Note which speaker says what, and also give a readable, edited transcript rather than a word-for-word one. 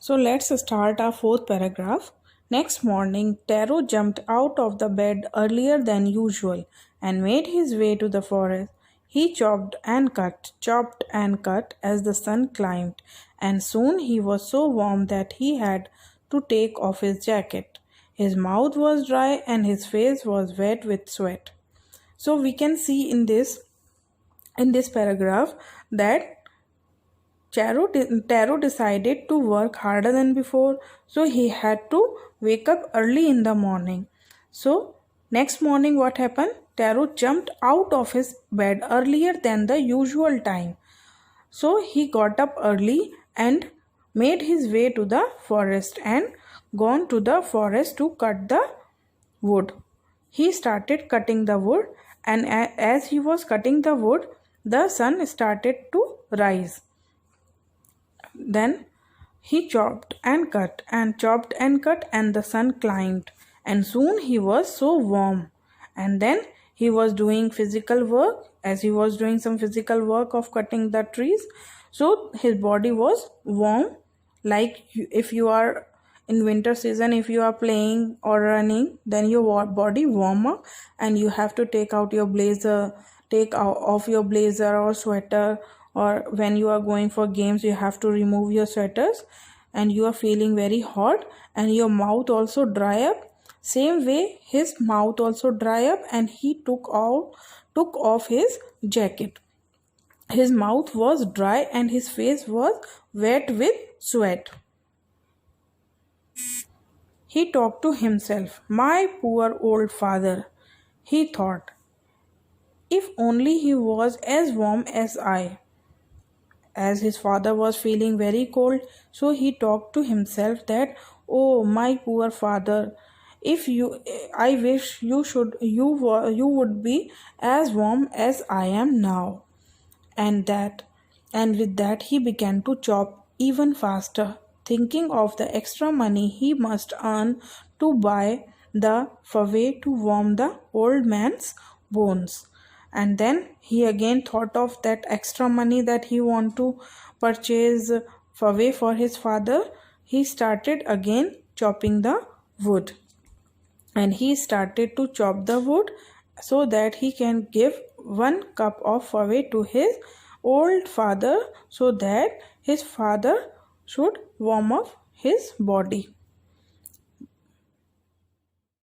Speaker 1: So let's start our fourth paragraph. Next morning, Taro jumped out of the bed earlier than usual and made his way to the forest. He chopped and cut as the sun climbed, and soon he was so warm that he had to take off his jacket. His mouth was dry and his face was wet with sweat. So we can see in this paragraph that Taro decided to work harder than before, so he had to wake up early in the morning. So, next morning, what happened? Taro jumped out of his bed earlier than the usual time. So, he got up early and made his way to the forest and gone to the forest to cut the wood. He started cutting the wood, and as he was cutting the wood, the sun started to rise. Then he chopped and cut and chopped and cut, and the sun climbed, and soon he was so warm. And then he was doing physical work, as he was doing some physical work of cutting the trees. So his body was warm, like if you are in winter season, if you are playing or running, then your body warm up, and you have to take out your blazer, take out off your blazer or sweater, or when you are going for games you have to remove your sweaters, and you are feeling very hot, and your mouth also dry up. Same way his mouth also dry up, and he took off his jacket. His mouth was dry and his face was wet with sweat. He talked to himself. My poor old father, he thought. If only he was as warm as I. As his father was feeling very cold, so he talked to himself that, oh, my poor father, if you, I wish you would be as warm as I am now. And with that he began to chop even faster, thinking of the extra money he must earn to buy the faway to warm the old man's bones. And then he again thought of that extra money that he want to purchase faway for his father. He started again chopping the wood, and he started to chop the wood so that he can give 1 cup of faway to his old father, so that his father should warm up his body.